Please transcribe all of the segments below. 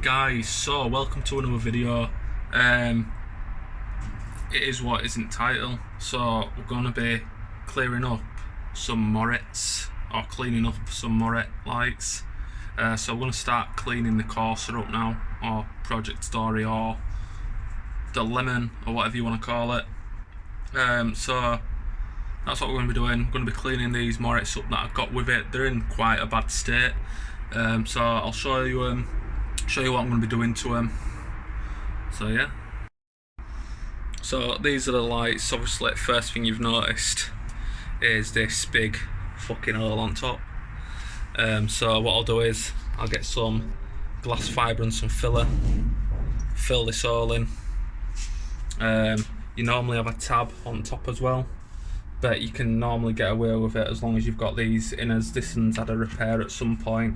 guys, so welcome to another video. It is what isn't title, so we're going to be clearing up some Morettes, or cleaning up some Morette lights. So we're going to start cleaning the Corsa up now, or Project Story, or the Lemon, or whatever you want to call it. So that's what we're going to be doing. We're going to be cleaning these Morettes up that I've got with it. They're in quite a bad state. So I'll show you what I'm going to be doing to them. So yeah. So these are the lights. Obviously, first thing you've noticed is this big fucking hole on top. So what I'll do is I'll get some glass fibre and some filler, fill this hole in. You normally have a tab on top as well, but you can normally get away with it as long as you've got these inners. This one's had a repair at some point.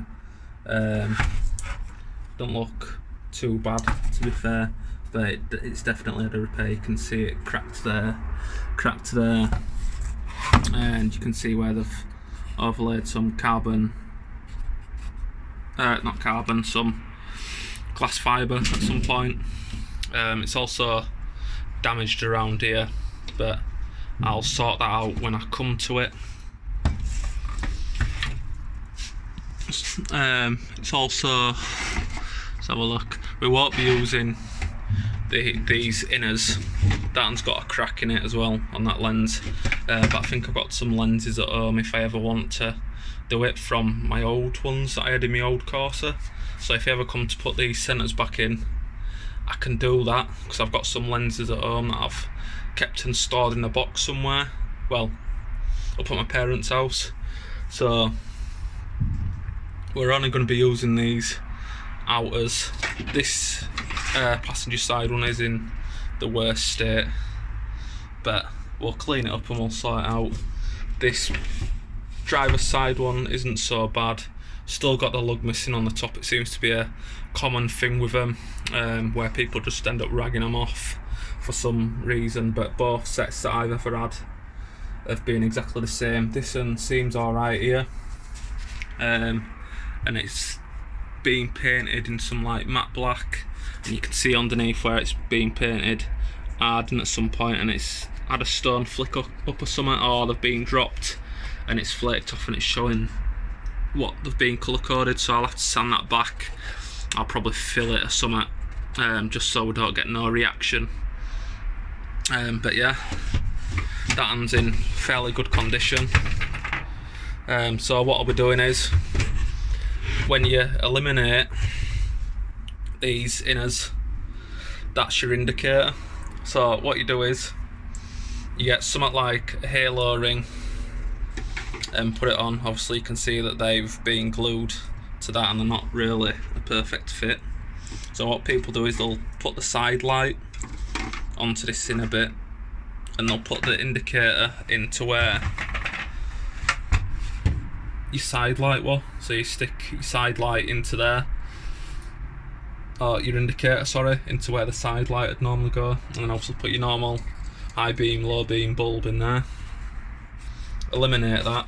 Don't look too bad, to be fair, but it's definitely had a repair. You can see it cracked there, and you can see where they've overlaid some carbon, not carbon, some glass fibre at some point. It's also damaged around here, but I'll sort that out when I come to it. It's also, let's have a look, we won't be using these inners. That one's got a crack in it as well on that lens, but I think I've got some lenses at home if I ever want to do it from my old ones that I had in my old Corsa. So if you ever come to put these centres back in, I can do that because I've got some lenses at home that I've kept and stored in a box somewhere, well, up at my parents' house. So we're only going to be using these outers. This passenger side one is in the worst state, but we'll clean it up and we'll sort it out. This driver's side one isn't so bad. Still got the lug missing on the top. It seems to be a common thing with them, where people just end up ragging them off for some reason, but both sets that I've ever had have been exactly the same. This one seems alright here, and it's being painted in some like matte black, and you can see underneath where it's being painted hardened at some point, and it's had a stone flick up or something, or they've been dropped and it's flaked off and it's showing what they've been colour coded. So I'll have to sand that back. I'll probably fill it or something, just so we don't get no reaction. But yeah, that one's in fairly good condition. So what I'll be doing is, when you eliminate these inners, that's your indicator. So what you do is you get something like a halo ring and put it on. Obviously you can see that they've been glued to that and they're not really a perfect fit. So what people do is they'll put the side light onto this inner bit, and they'll put the indicator into where your side light was. So you stick your side light into there, or your indicator, sorry, into where the side light would normally go, and then obviously put your normal high beam, low beam bulb in there. Eliminate that,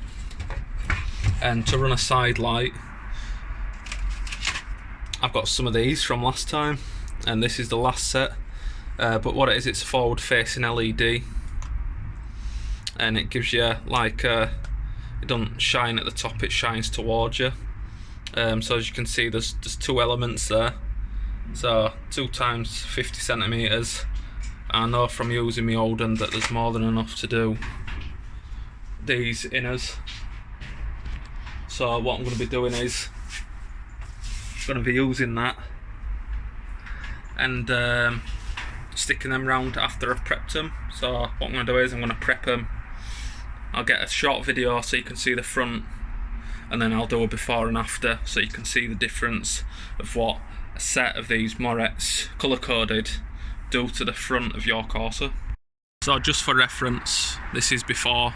and to run a side light, I've got some of these from last time, and this is the last set. But what it is, it's a forward facing LED, and it gives you like it doesn't shine at the top, it shines towards you. So as you can see, there's two elements there, so 2 times 50 centimeters. I know from using my old one that there's more than enough to do these inners. So what I'm going to be doing is I'm going to be using that and sticking them round after I've prepped them. So what I'm going to do is I'm going to prep them. I'll get a short video so you can see the front, and then I'll do a before and after so you can see the difference of what a set of these Morettes colour coded do to the front of your Corsa. So just for reference, this is before.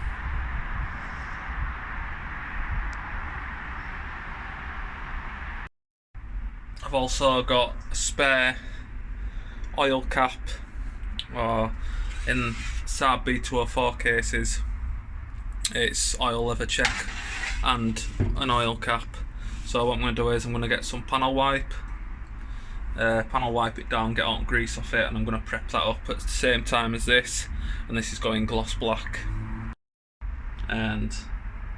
I've also got a spare oil cap, or in SAAB B204 cases it's oil lever check and an oil cap. So what I'm going to do is I'm going to get some panel wipe panel wipe it down, get all the grease off it, and I'm going to prep that up at the same time as this, and this is going gloss black. And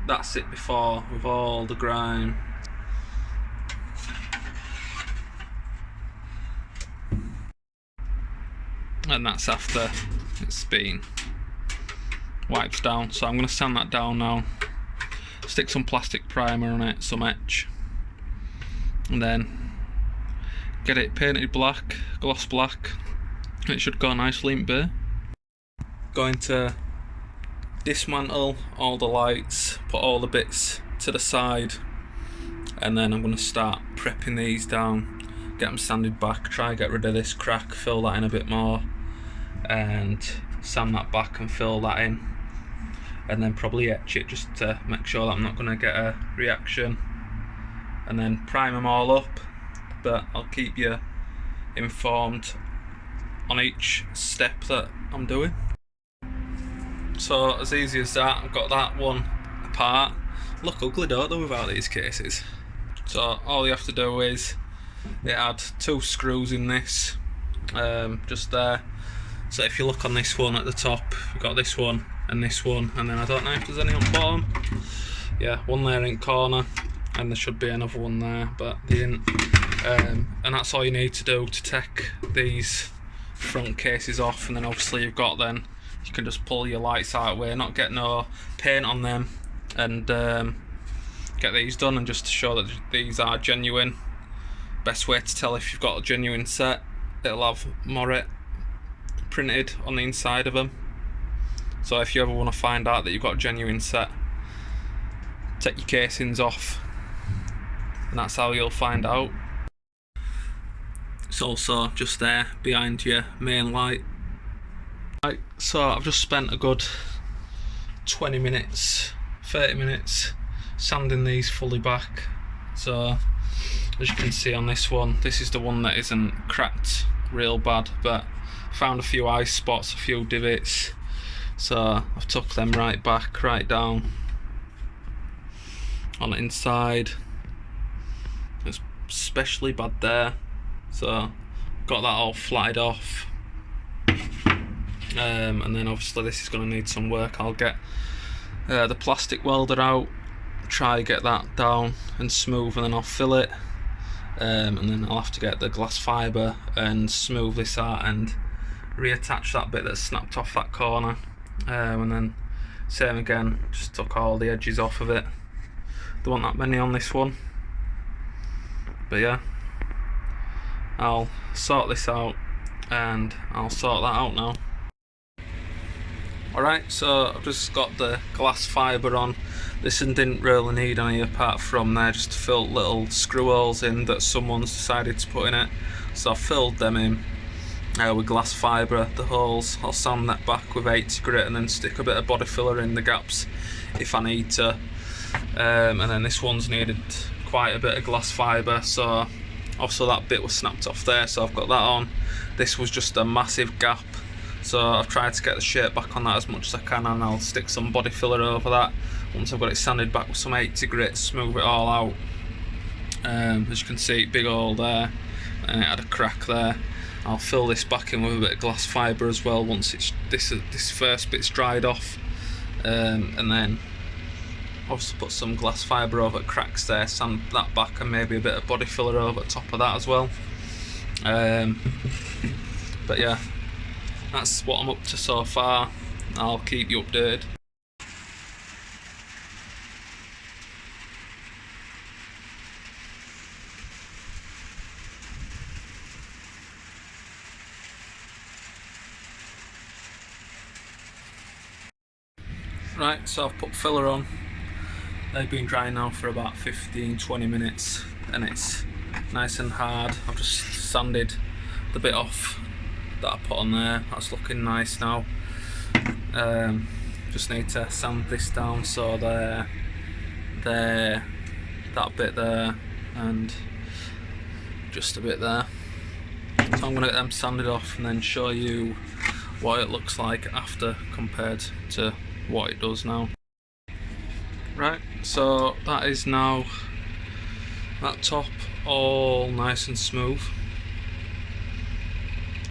that's it before, with all the grime. And that's after it's been wiped down. So I'm going to sand that down now, stick some plastic primer on it, some etch, and then get it painted black, gloss black. It should go nicely in bare. Going to dismantle all the lights, put all the bits to the side, and then I'm going to start prepping these down, get them sanded back, try and get rid of this crack, fill that in a bit more, and sand that back and fill that in, and then probably etch it just to make sure that I'm not going to get a reaction, and then prime them all up. But I'll keep you informed on each step that I'm doing. So as easy as that, I've got that one apart. Look ugly, don't they, without these cases? So all you have to do is it had 2 screws in this, just there. So if you look on this one at the top, you've got this one, and then I don't know if there's any on the bottom. Yeah, one there in corner, and there should be another one there, but they didn't. And that's all you need to do to take these front cases off, and then obviously you can just pull your lights out of the way, not get no paint on them, and get these done. And just to show that these are genuine, best way to tell if you've got a genuine set, it'll have Morette printed on the inside of them. So if you ever want to find out that you've got a genuine set, take your casings off, and that's how you'll find out. It's also just there behind your main light. Right, so I've just spent a good 20 minutes, 30 minutes sanding these fully back. So as you can see on this one, this is the one that isn't cracked real bad, but found a few ice spots, a few divots, so I've took them right back, right down on the inside. It's especially bad there, so got that all flatted off, and then obviously this is going to need some work. I'll get the plastic welder out, try get that down and smooth, and then I'll fill it, and then I'll have to get the glass fibre and smooth this out and reattach that bit that snapped off that corner, and then same again, just took all the edges off of it. Don't want that many on this one, but yeah, I'll sort this out and I'll sort that out now. Alright, so I've just got the glass fibre on. This one didn't really need any apart from there, just to fill little screw holes in that someone's decided to put in it. So I filled them in with glass fibre, the holes. I'll sand that back with 80 grit and then stick a bit of body filler in the gaps if I need to. And then this one's needed quite a bit of glass fibre, so obviously that bit was snapped off there, so I've got that on. This was just a massive gap, so I've tried to get the shape back on that as much as I can, and I'll stick some body filler over that once I've got it sanded back with some 80 grit, smooth it all out. As you can see, big hole there, and it had a crack there. I'll fill this back in with a bit of glass fibre as well once it's this first bit's dried off, and then obviously put some glass fibre over cracks there, sand that back, and maybe a bit of body filler over the top of that as well. But yeah, that's what I'm up to so far. I'll keep you updated. Right, so I've put filler on. They've been drying now for about 15-20 minutes and it's nice and hard. I've just sanded the bit off that I put on there. That's looking nice now. Just need to sand this down so there, that bit there, and just a bit there. So I'm going to get them sanded off and then show you what it looks like after compared to what it does now. Right, so that is now that top all nice and smooth.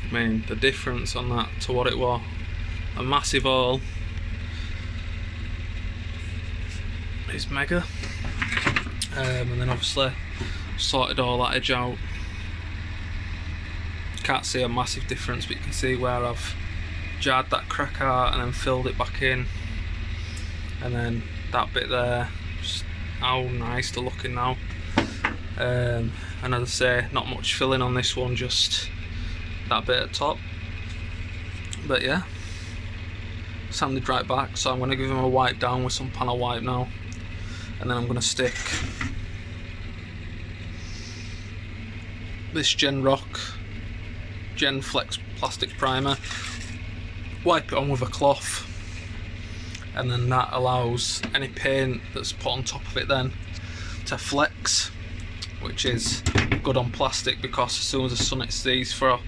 I mean, the difference on that to what it was. A massive hole is mega. And then obviously sorted all that edge out. Can't see a massive difference, but you can see where I've jarred that crack out and then filled it back in. And then that bit there, just how nice they're looking now. And as I say, not much filling on this one, just that bit at top. But yeah, sanded right back, so I'm going to give them a wipe down with some panel wipe now. And then I'm going to stick this Gen Flex plastics primer, wipe it on with a cloth, and then that allows any paint that's put on top of it then to flex, which is good on plastic, because as soon as the sun hits these for a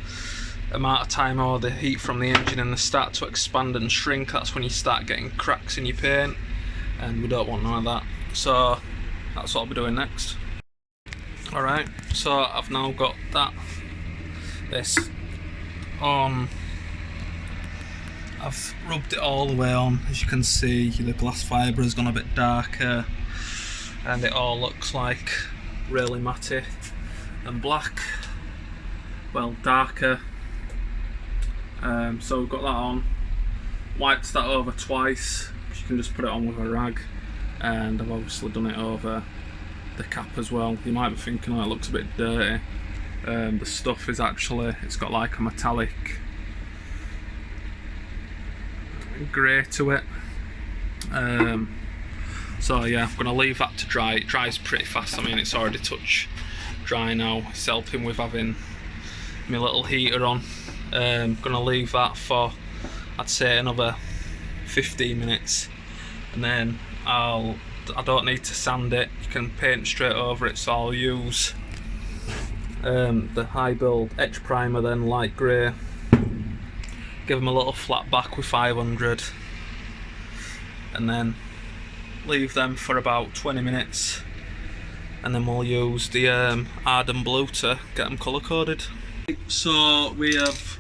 amount of time, or the heat from the engine, and they start to expand and shrink, that's when you start getting cracks in your paint, and we don't want none of that. So that's what I'll be doing next. Alright, so I've now got this on. I've rubbed it all the way on. As you can see, the glass fibre has gone a bit darker, and it all looks like really matty and black, well, darker. So we've got that on, wiped that over twice. You can just put it on with a rag, and I've obviously done it over the cap as well. You might be thinking, oh, it looks a bit dirty. The stuff is actually, it's got like a metallic grey to it. So yeah, I'm going to leave that to dry. It dries pretty fast. I mean, it's already touch dry now. It's helping with having my little heater on. Going to leave that for, I'd say, another 15 minutes, and then I don't need to sand it. You can paint straight over it, so I'll use the high build etch primer, then light grey. Give them a little flat back with 500, and then leave them for about 20 minutes, and then we'll use the Arden Blue to get them colour coded. So we have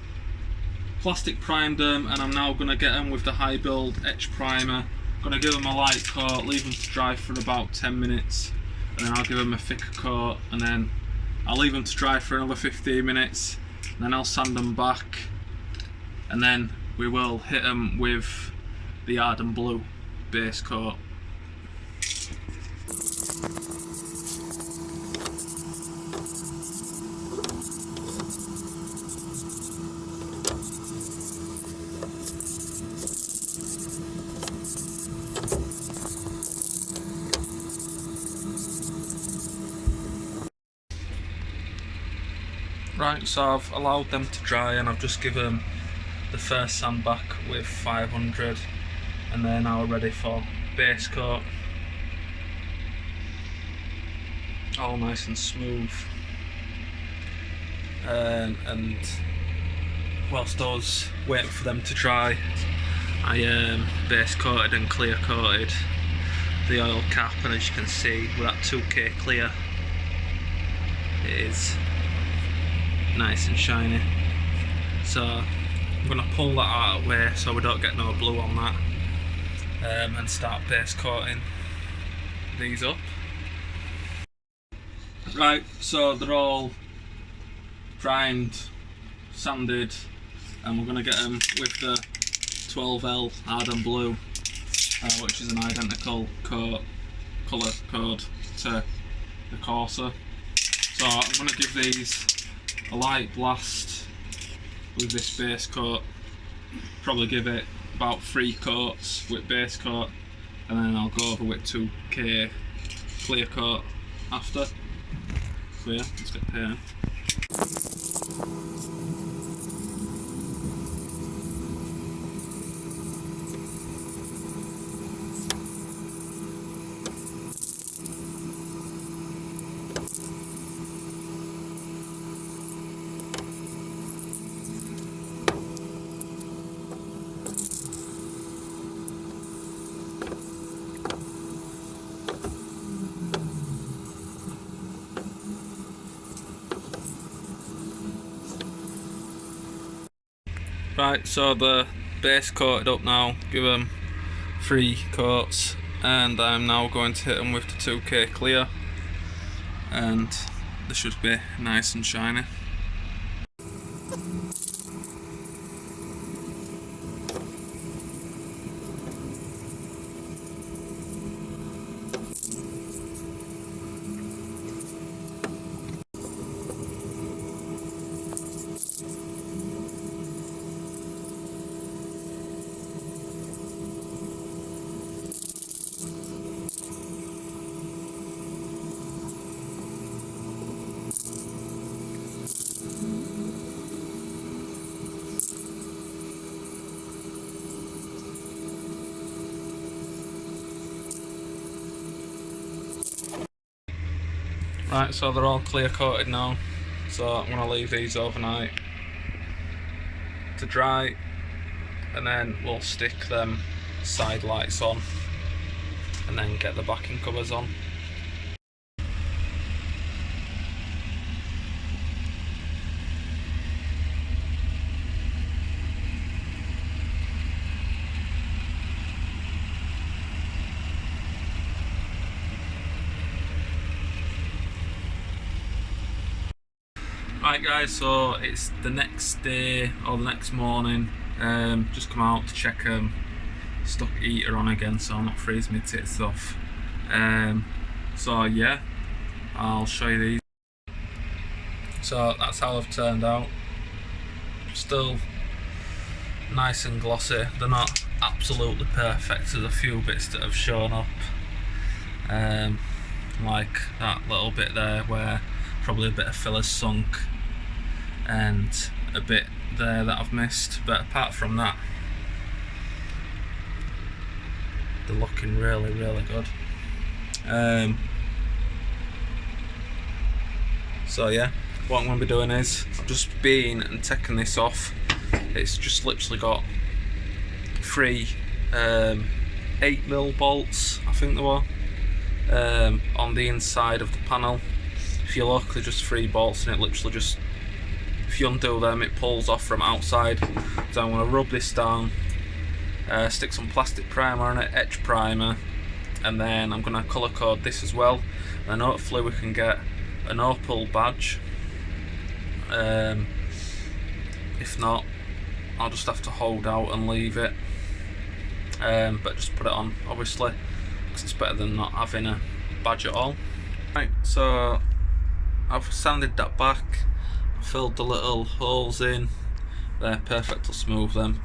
plastic primed them, and I'm now going to get them with the high build etch primer. I'm going to give them a light coat, leave them to dry for about 10 minutes, and then I'll give them a thicker coat, and then I'll leave them to dry for another 15 minutes, and then I'll sand them back, and then we will hit them with the Arden Blue base coat. Right, so I've allowed them to dry, and I've just given the first sand back with 500, and they're now ready for base coat. All nice and smooth. And whilst I was waiting for them to dry, I base coated and clear coated the oil cap, and as you can see with that 2K clear, it is nice and shiny. So I'm going to pull that out of the way so we don't get no blue on that, and start base coating these up. Right, so they're all primed, sanded, and we're going to get them with the 12L Arden Blue, which is an identical colour code to the Corsa. So I'm going to give these a light blast with this base coat. Probably give it about 3 coats with base coat, and then I'll go over with 2K clear coat after. So yeah, let's get painting. Right, so the base coated up now, give them 3 coats, and I'm now going to hit them with the 2K clear, and they should be nice and shiny. Right, so they're all clear coated now, so I'm going to leave these overnight to dry, and then we'll stick them side lights on and then get the backing covers on. Right guys, so it's the next day or the next morning, just come out to check stuck heater on again so I'm not freezing my tits off. So yeah, I'll show you these. So that's how they've turned out. Still nice and glossy. They're not absolutely perfect, there's a few bits that have shown up, like that little bit there where probably a bit of filler's sunk, and a bit there that I've missed, but apart from that they're looking really good. So yeah, what I'm going to be doing is I've just been and taken this off. It's just literally got 3 8mm bolts, I think they were, on the inside of the panel. If you look, they're just 3 bolts, and it literally just, if you undo them, it pulls off from outside. So I'm going to rub this down, stick some plastic primer on it, etch primer, and then I'm going to colour code this as well, and hopefully we can get an opal badge. If not, I'll just have to hold out and leave it, but just put it on obviously, because it's better than not having a badge at all. Right, so I've sanded that back, filled the little holes in, they're perfect to smooth them.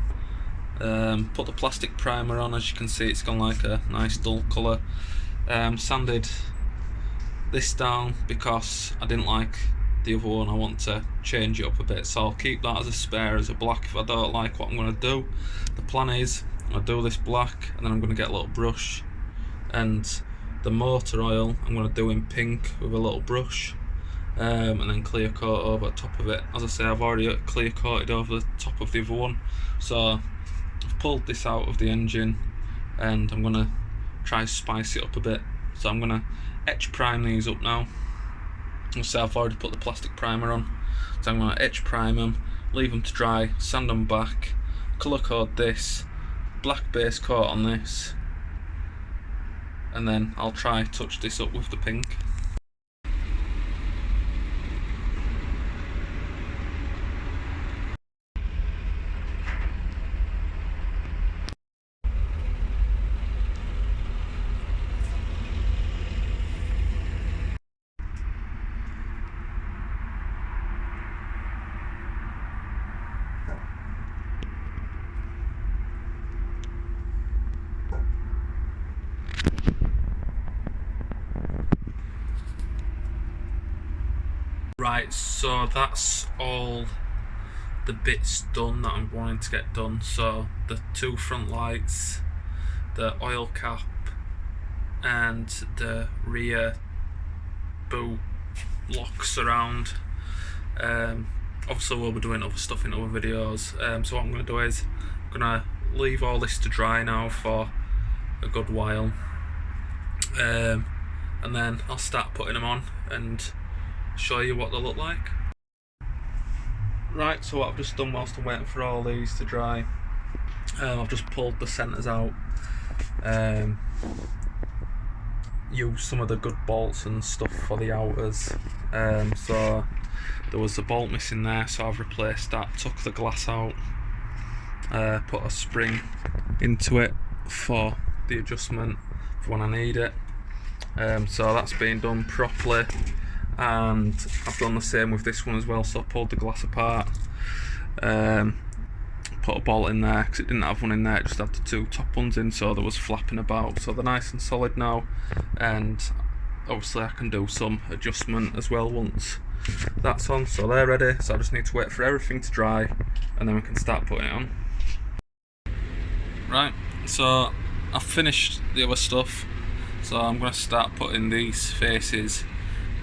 Put the plastic primer on, as you can see it's gone like a nice dull colour. Sanded this down because I didn't like the other one, I want to change it up a bit, so I'll keep that as a spare as a black if I don't like what I'm going to do. The plan is I'll do this black, and then I'm going to get a little brush, and the motor oil I'm going to do in pink with a little brush, and then clear coat over the top of it. As I say, I've already clear coated over the top of the other one, so I've pulled this out of the engine and I'm going to try and spice it up a bit. So I'm going to etch prime these up now. As I've already put the plastic primer on, so I'm going to etch prime them, leave them to dry, sand them back, colour code this, black base coat on this, and then I'll try touch this up with the pink. Right, so that's all the bits done that I'm wanting to get done. So the 2 front lights, the oil cap, and the rear boot lock surround. Obviously we'll be doing other stuff in other videos, so what I'm going to do is I'm going to leave all this to dry now for a good while, and then I'll start putting them on and show you what they look like. Right, so what I've just done whilst I'm waiting for all these to dry, I've just pulled the centres out, used some of the good bolts and stuff for the outers. So there was a bolt missing there, so I've replaced that, took the glass out, put a spring into it for the adjustment for when I need it. So that's been done properly, and I've done the same with this one as well. So I pulled the glass apart, put a bolt in there because it didn't have one in there, it just had the two top ones in, so there was flapping about. So they're nice and solid now, and obviously I can do some adjustment as well once that's on. So they're ready, so I just need to wait for everything to dry and then we can start putting it on. Right, so I've finished the other stuff, so I'm going to start putting these faces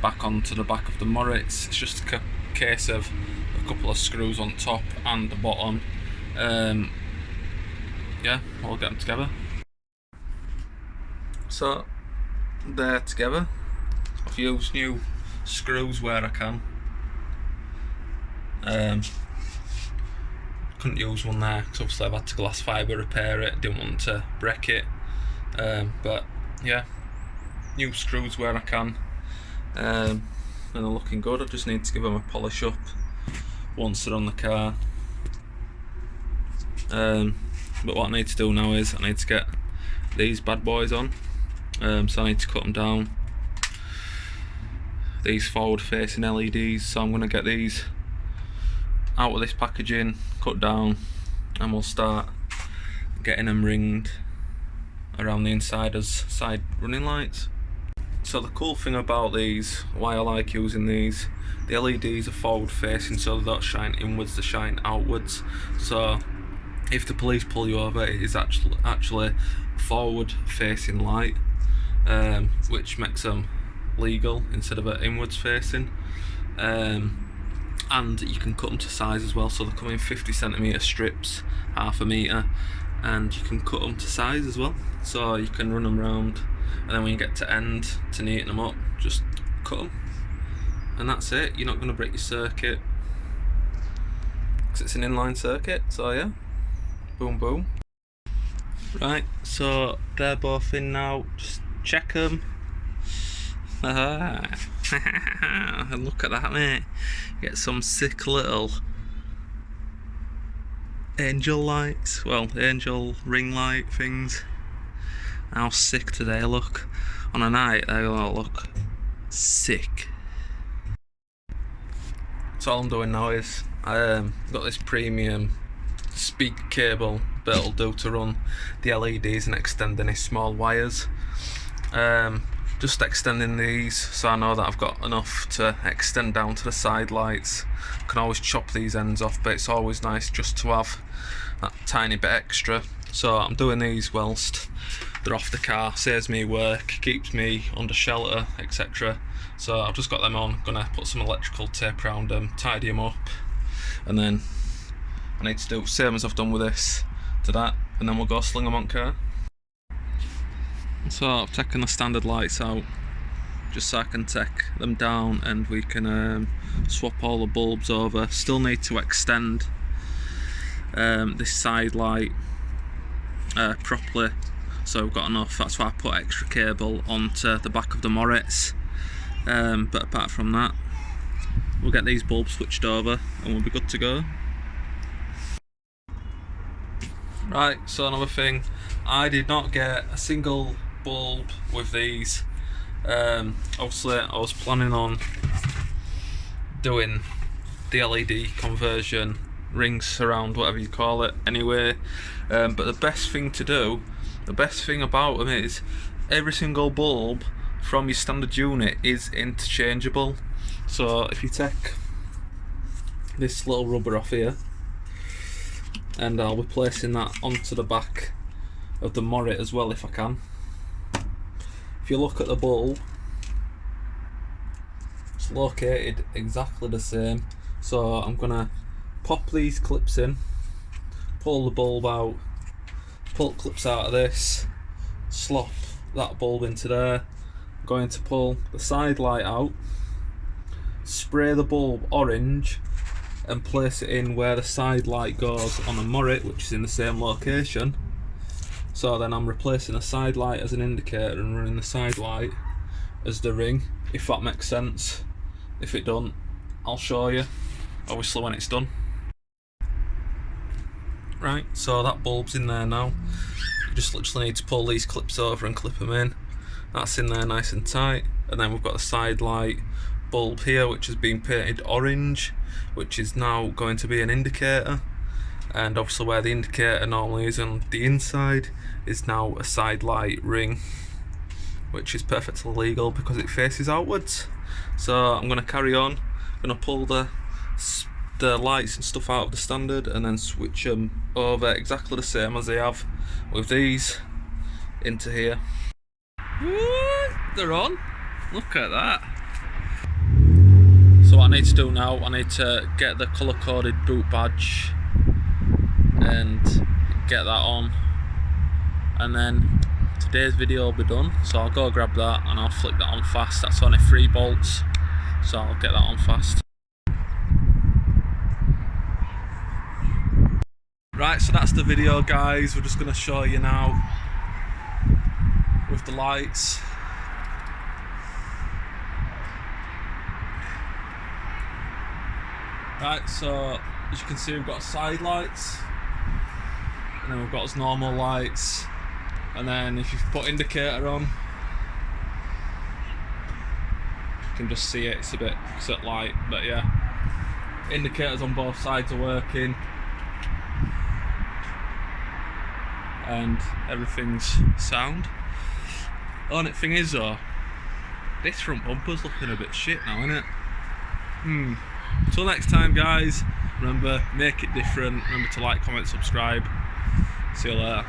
back onto the back of the Morettes. It's just a case of a couple of screws on top and the bottom. Yeah, we'll get them together. So they're together. I've used new screws where I can. Couldn't use one there because obviously I've had to glass fibre repair it, didn't want to break it. But yeah, new screws where I can, and they're looking good. I just need to give them a polish up once they're on the car. But what I need to do now is I need to get these bad boys on. So I need to cut them down, these forward facing LEDs, so I'm going to get these out of this packaging, cut down, and we'll start getting them ringed around the inside as side running lights. So the cool thing about these, why I like using these, the LEDs are forward facing, so they don't shine inwards, they shine outwards. So if the police pull you over, it is actually a forward facing light, which makes them legal instead of an inwards facing. And you can cut them to size as well, so they come in 50cm strips, half a metre, and you can cut them to size as well, so you can run them round, and then when you get to end to neaten them up, just cut them, and that's it. You're not going to break your circuit because it's an inline circuit. So yeah, boom boom. Right, so they're both in now, just check them. Look at that, mate. Get some sick little angel lights, well, angel ring light things. How sick do they look? On a night, they all look sick. So all I'm doing now is got this premium speaker cable that'll do to run the LEDs and extend any small wires. Just extending these so I know that I've got enough to extend down to the side lights. I can always chop these ends off, but it's always nice just to have that tiny bit extra. So I'm doing these whilst they're off the car, saves me work, keeps me under shelter, etc. So I've just got them on, gonna put some electrical tape around them, tidy them up, and then I need to do the same as I've done with this to that, and then we'll go sling them on car. So I've taken the standard lights out just so I can take them down and we can swap all the bulbs over. Still need to extend this side light properly, so we've got enough. That's why I put extra cable onto the back of the Morettes, but apart from that we'll get these bulbs switched over and we'll be good to go. Right, so another thing, I did not get a single bulb with these. Obviously I was planning on doing the LED conversion, ring surround, whatever you call it anyway, but the best thing to do, the best thing about them is every single bulb from your standard unit is interchangeable. So if you take this little rubber off here, and I'll be placing that onto the back of the Morette as well if I can. If you look at the bulb, it's located exactly the same. So I'm gonna pop these clips in, pull the bulb out, pull clips out of this, slop that bulb into there. I'm going to pull the side light out, spray the bulb orange, and place it in where the side light goes on a Morette, which is in the same location. So then I'm replacing the side light as an indicator and running the side light as the ring, if that makes sense. If it don't, I'll show you, obviously, when it's done. Right, so that bulb's in there now. You just literally need to pull these clips over and clip them in. That's in there nice and tight. And then we've got the side light bulb here, which has been painted orange, which is now going to be an indicator. And obviously where the indicator normally is on the inside is now a side light ring, which is perfectly legal because it faces outwards. So I'm going to carry on. I'm going to pull the lights and stuff out of the standard and then switch them over exactly the same as they have with these into here. Woo, they're on. Look at that. So what I need to do now, I need to get the colour coded boot badge and get that on, and then today's video will be done. So I'll go grab that and I'll flick that on fast. That's only 3 bolts, so I'll get that on fast. Right, so that's the video, guys. We're just going to show you now with the lights. Right, so as you can see, we've got side lights, and then we've got normal lights, and then if you put indicator on, you can just see it. It's a bit light, but yeah, indicators on both sides are working, and everything's sound. The only thing is though, this front bumper's looking a bit shit now, isn't it? Till next time, guys, remember, make it different. Remember to like, comment, subscribe. See you later.